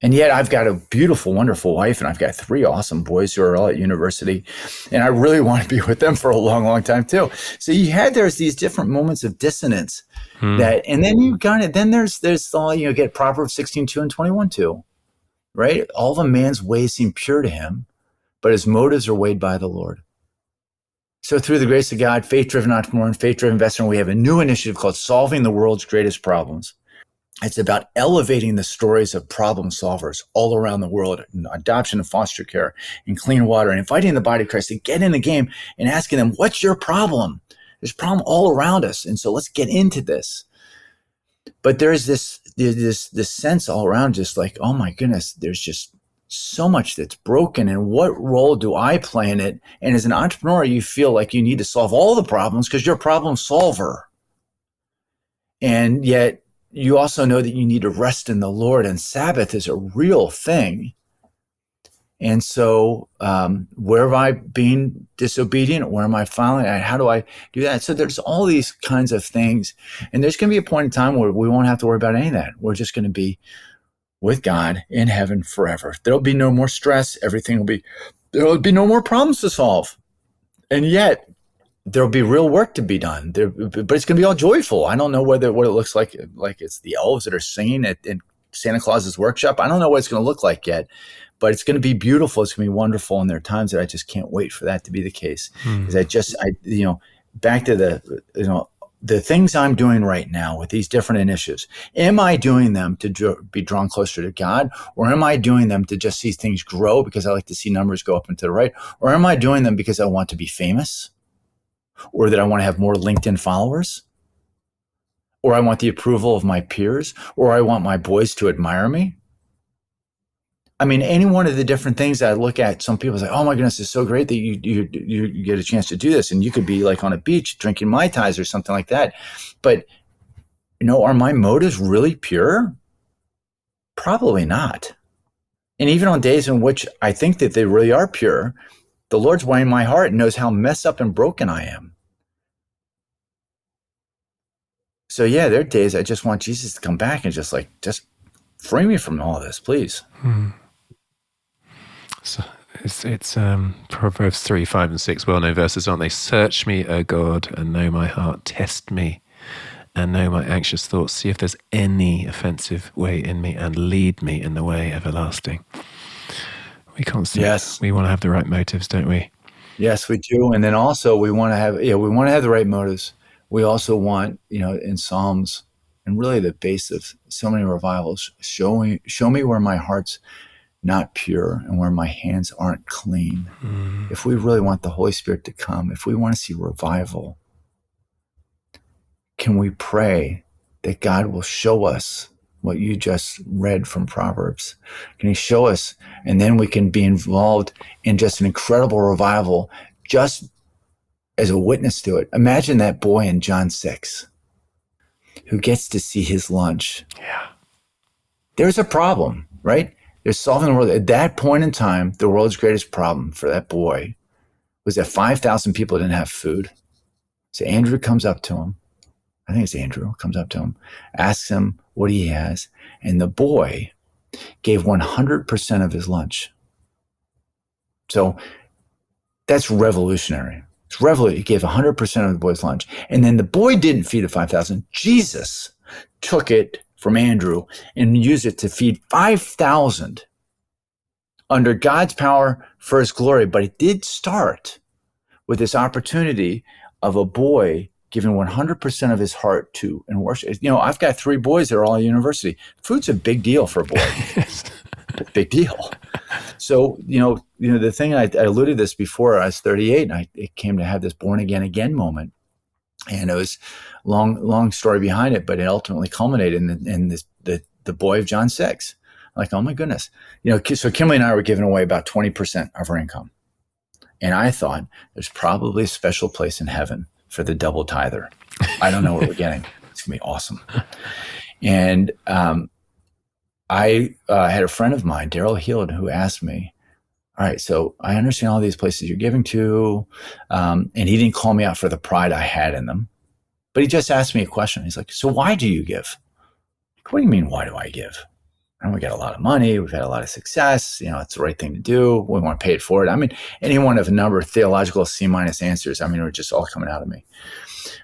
And yet I've got a beautiful, wonderful wife, and I've got 3 awesome boys who are all at university, and I really want to be with them for a long, long time too. So there's these different moments of dissonance that, and then there's all, get Proverbs 16:2 and 21:2, right? All of a man's ways seem pure to him, but his motives are weighed by the Lord. So through the grace of God, faith-driven entrepreneur and faith-driven investor, we have a new initiative called Solving the World's Greatest Problems. It's about elevating the stories of problem solvers all around the world, in adoption and foster care and clean water, and inviting the body of Christ to get in the game and asking them, what's your problem? There's a problem all around us. And so let's get into this. But there's this sense all around, just like, oh my goodness, there's just so much that's broken. And what role do I play in it? And as an entrepreneur, you feel like you need to solve all the problems because you're a problem solver. And yet you also know that you need to rest in the Lord, and Sabbath is a real thing. And so where am I being disobedient? Where am I failing? How do I do that? So there's all these kinds of things. And there's going to be a point in time where we won't have to worry about any of that. We're just going to be with God in heaven forever. There'll be no more stress. There'll be no more problems to solve. And yet there'll be real work to be done. But it's going to be all joyful. I don't know what it looks like it's the elves that are singing in Santa Claus's workshop. I don't know what it's going to look like yet, but it's going to be beautiful. It's going to be wonderful. And there are times that I just can't wait for that to be the case. Because back to the things I'm doing right now with these different initiatives, am I doing them to be drawn closer to God? Or am I doing them to just see things grow because I like to see numbers go up and to the right? Or am I doing them because I want to be famous? Or that I want to have more LinkedIn followers? Or I want the approval of my peers? Or I want my boys to admire me? I mean, any one of the different things that I look at, some people say, oh my goodness, it's so great that you get a chance to do this. And you could be like on a beach drinking Mai Tais or something like that. But, are my motives really pure? Probably not. And even on days in which I think that they really are pure, the Lord's weighing my heart and knows how messed up and broken I am. So yeah, there are days I just want Jesus to come back and just free me from all of this, please. So it's Proverbs 3, 5, and 6 well-known verses, aren't they? Search me, O God, and know my heart. Test me and know my anxious thoughts. See if there's any offensive way in me, and lead me in the way everlasting. We constantly, we want to have the right motives, don't we? Yes, we do. And then also we want to have the right motives. We also want, in Psalms, and really the base of so many revivals, show me where my heart's not pure and where my hands aren't clean. If we really want the Holy Spirit to come, if we want to see revival, can we pray that God will show us what you just read from Proverbs? Can he show us? And then we can be involved in just an incredible revival, just as a witness to it. Imagine that boy in John 6. who gets to see his lunch. Yeah. There's a problem, right? They're solving the world. At that point in time, the world's greatest problem for that boy was that 5,000 people didn't have food. So Andrew comes up to him. I think it's Andrew comes up to him, asks him what he has. And the boy gave 100% of his lunch. So that's revolutionary. It's revolutionary. He gave 100% of the boy's lunch. And then the boy didn't feed the 5,000. Jesus took it from Andrew and used it to feed 5,000 under God's power for his glory. But it did start with this opportunity of a boy giving 100% of his heart to and worship. You know, I've got 3 boys that are all at university. Food's a big deal for a boy. It's a big deal. So, you know, the thing I alluded to this before, I was 38 and I came to have this born again moment. And it was long story behind it, but it ultimately culminated in this, the boy of John 6. Like, oh my goodness. You know, so Kimberly and I were giving away about 20% of our income. And I thought there's probably a special place in heaven for the double tither. I don't know what we're getting. It's going to be awesome. And I had a friend of mine, Daryl Heald, who asked me, all right, so I understand all these places you're giving to. And he didn't call me out for the pride I had in them. But he just asked me a question. He's like, so why do you give? Like, what do you mean, why do I give? And we got a lot of money. We've had a lot of success. You know, it's the right thing to do. We want to pay it forward. I mean, any one of a number of theological C- answers, I mean, were just all coming out of me.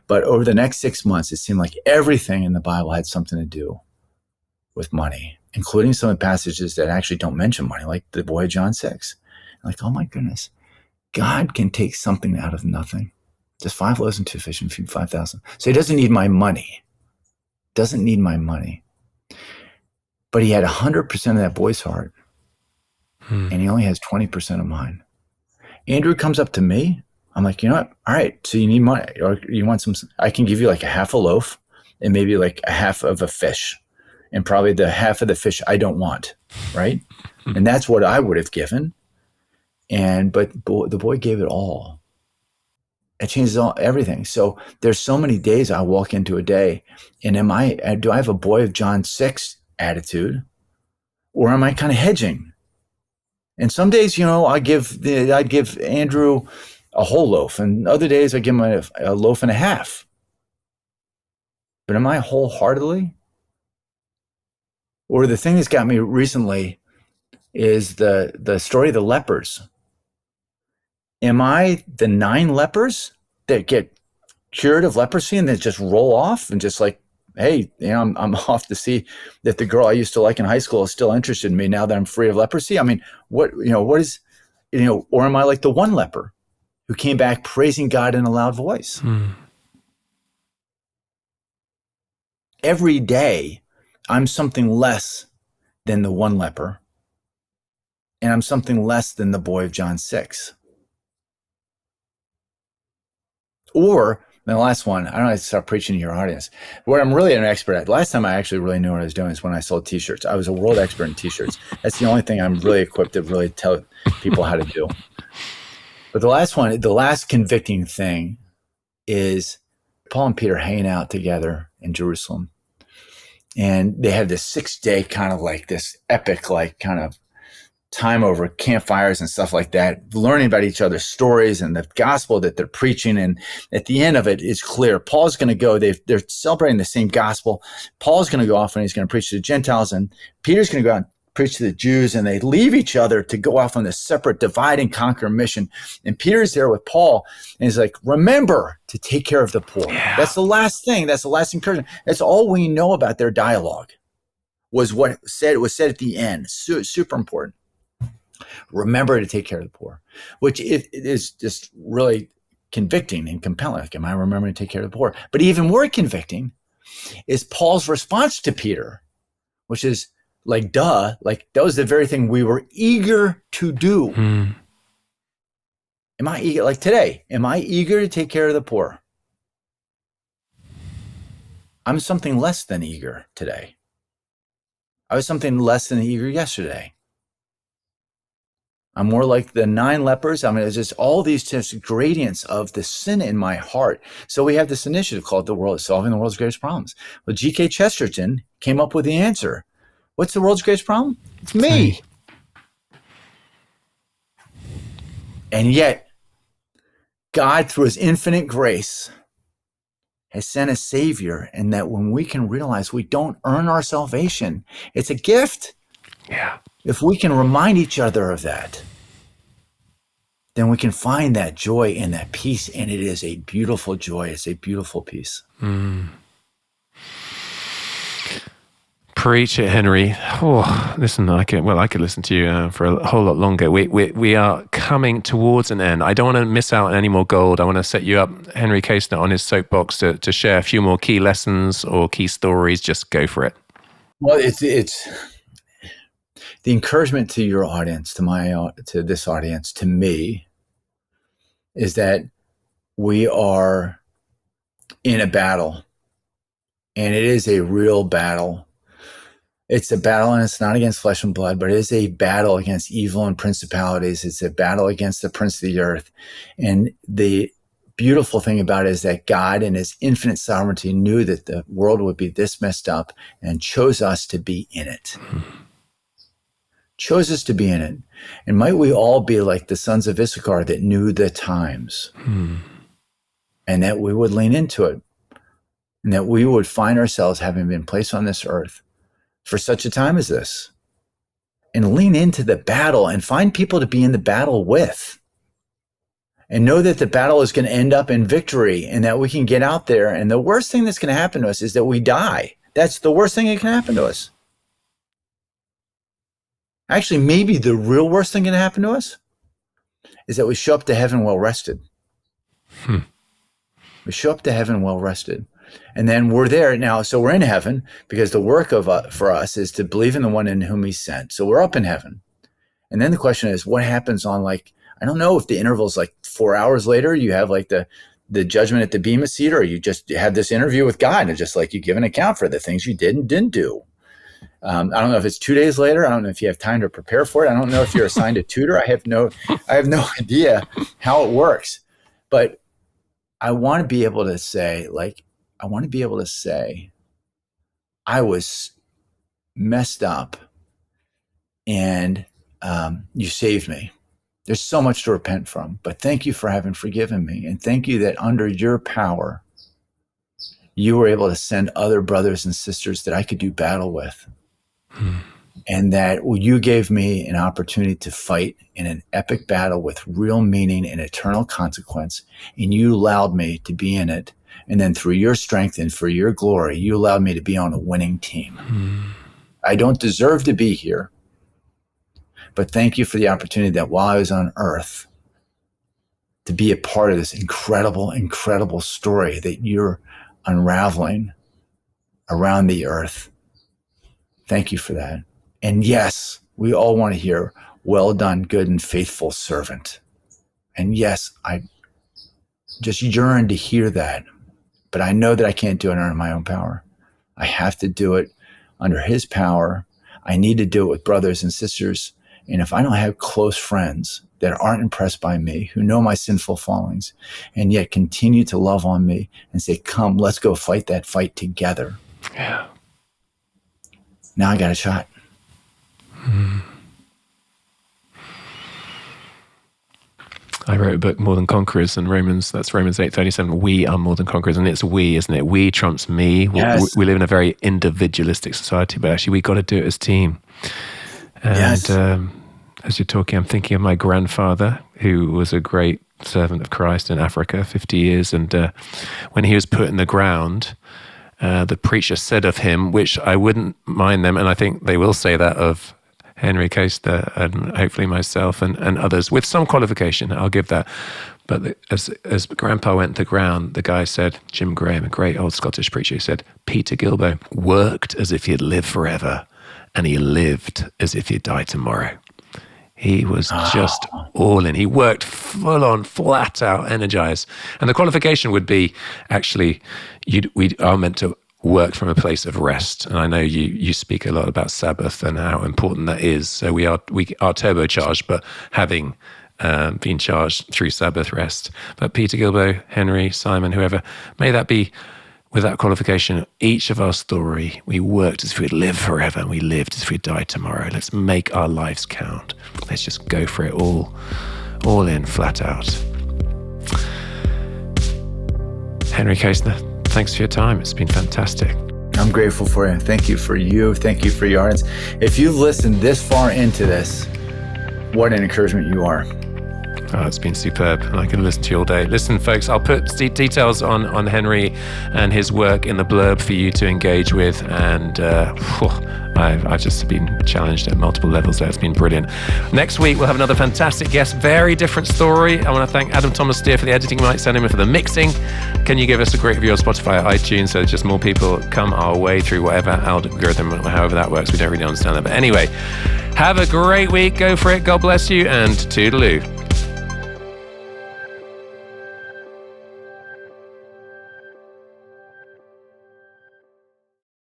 But over the next 6 months, it seemed like everything in the Bible had something to do with money, including some of the passages that actually don't mention money, like the boy of John 6. I'm like, oh my goodness, God can take something out of nothing. Just 5 loaves and 2 fish and feed 5,000. So he doesn't need my money. Doesn't need my money. But he had 100% of that boy's heart, and he only has 20% of mine. Andrew comes up to me. I'm like, you know what? All right, so you need money, or you want some? I can give you like a half a loaf and maybe like a half of a fish, and probably the half of the fish I don't want, right? And that's what I would have given. But the boy gave it all. It changes everything. So there's so many days I walk into a day, and do I have a boy of John 6 attitude, or am I kind of hedging? And some days, you know, I'd give Andrew a whole loaf, and other days I give him a loaf and a half. But am I wholeheartedly? Or the thing that's got me recently is the story of the lepers. Am I the 9 lepers that get cured of leprosy and then just roll off and just like, hey, you know, I'm off to see that the girl I used to like in high school is still interested in me now that I'm free of leprosy? I mean, what is, or am I like the 1 leper who came back praising God in a loud voice? Every day, I'm something less than the 1 leper, and I'm something less than the boy of John 6. Or the last one, I don't know, I start preaching to your audience. What I'm really an expert at, last time I actually really knew what I was doing is when I sold t-shirts. I was a world expert in t-shirts. That's the only thing I'm really equipped to really tell people how to do. But the last convicting thing is Paul and Peter hanging out together in Jerusalem. And they have this 6-day kind of like this epic, like kind of time over campfires and stuff like that, learning about each other's stories and the gospel that they're preaching. And at the end of it, it's clear Paul's going to go. They're celebrating the same gospel. Paul's going to go off and he's going to preach to the Gentiles, and Peter's going to go out and preach to the Jews. And they leave each other to go off on this separate divide and conquer mission. And Peter's there with Paul, and he's like, "Remember to take care of the poor." Yeah. That's the last thing. That's the last encouragement. That's all we know about their dialogue. Was what was said at the end. Super important. Remember to take care of the poor, which it is just really convicting and compelling. Like, am I remembering to take care of the poor? But even more convicting is Paul's response to Peter, which is like, duh, like that was the very thing we were eager to do. Am I eager? Like today, am I eager to take care of the poor? I'm something less than eager today. I was something less than eager yesterday. I'm more like the 9 lepers. I mean, it's just all these just gradients of the sin in my heart. So we have this initiative called the world solving the world's greatest problems. Well, G.K. Chesterton came up with the answer. What's the world's greatest problem? It's me. And yet, God, through his infinite grace, has sent a savior, and that when we can realize we don't earn our salvation, it's a gift. Yeah. If we can remind each other of that, then we can find that joy and that peace, and it is a beautiful joy. It's a beautiful peace. Preach it, Henry. Oh, listen, I could listen to you for a whole lot longer. We are coming towards an end. I don't want to miss out on any more gold. I want to set you up, Henry Kaestner, on his soapbox to share a few more key lessons or key stories. Just go for it. Well, it's the encouragement to your audience, to this audience, to me, is that we are in a battle, and it is a real battle. It's a battle, and it's not against flesh and blood, but it is a battle against evil and principalities. It's a battle against the prince of the earth. And the beautiful thing about it is that God in his infinite sovereignty knew that the world would be this messed up and chose us to be in it. Chose us to be in it. And might we all be like the sons of Issachar that knew the times, and that we would lean into it, and that we would find ourselves having been placed on this earth for such a time as this, and lean into the battle and find people to be in the battle with, and know that the battle is going to end up in victory, and that we can get out there. And the worst thing that's going to happen to us is that we die. That's the worst thing that can happen to us. Actually, maybe the real worst thing that can happen to us is that we show up to heaven well rested. We show up to heaven well rested. And then we're there now. So we're in heaven because the work for us is to believe in the one in whom he sent. So we're up in heaven. And then the question is, what happens on, like, I don't know if the interval's like 4 hours later, you have like the judgment at the Bema seat, or you just have this interview with God and it's just like you give an account for the things you did and didn't do. I don't know if it's 2 days later. I don't know if you have time to prepare for it. I don't know if you're assigned a tutor. I have no idea how it works. But I want to be able to say, I was messed up, and you saved me. There's so much to repent from, but thank you for having forgiven me. And thank you that under your power, you were able to send other brothers and sisters that I could do battle with. And that you gave me an opportunity to fight in an epic battle with real meaning and eternal consequence. And you allowed me to be in it. And then through your strength and for your glory, you allowed me to be on a winning team. I don't deserve to be here, but thank you for the opportunity that while I was on earth, to be a part of this incredible, incredible story that you're unraveling around the earth. Thank you for that. And yes, we all want to hear, well done, good and faithful servant. And yes, I just yearn to hear that. But I know that I can't do it under my own power. I have to do it under his power. I need to do it with brothers and sisters. And if I don't have close friends that aren't impressed by me, who know my sinful fallings, and yet continue to love on me and say, come, let's go fight that fight together. Yeah. Now I got a shot. I wrote a book, More Than Conquerors, and that's Romans 8:37. We are more than conquerors, and it's we, isn't it? We trumps me. Yes. We live in a very individualistic society, but actually we got to do it as a team. And Yes. As you're talking, I'm thinking of my grandfather, who was a great servant of Christ in Africa, 50 years. And when he was put in the ground, the preacher said of him, which I wouldn't mind them, and I think they will say that of Henry Kaestner and hopefully myself and others, with some qualification, I'll give that. But as Grandpa went to the ground, the guy said, Jim Graham, a great old Scottish preacher, he said, Peter Guillebaud worked as if he'd live forever, and he lived as if he'd die tomorrow. He was just all in. He worked full on, flat out, energized. And the qualification would be, actually, we are meant to worked from a place of rest. And I know you speak a lot about Sabbath and how important that is. So we are turbocharged, but having been charged through Sabbath rest. But Peter Guillebaud, Henry, Simon, whoever, may that be without qualification, each of our story. We worked as if we'd live forever, and we lived as if we'd die tomorrow. Let's make our lives count. Let's just go for it all in, flat out. Henry Kaestner, thanks for your time. It's been fantastic. I'm grateful for you. Thank you for you. Thank you for your audience. If you've listened this far into this, what an encouragement you are. Oh, it's been superb, and I can listen to you all day. Listen, folks, I'll put details on Henry and his work in the blurb for you to engage with, and I've just been challenged at multiple levels there. It's been brilliant. Next week, we'll have another fantastic guest, very different story. I want to thank Adam Thomas Steer for the editing, Mike Sandman for the mixing. Can you give us a great review on Spotify or iTunes so just more people come our way through whatever algorithm, however that works? We don't really understand that. But anyway, have a great week. Go for it. God bless you, and toodaloo.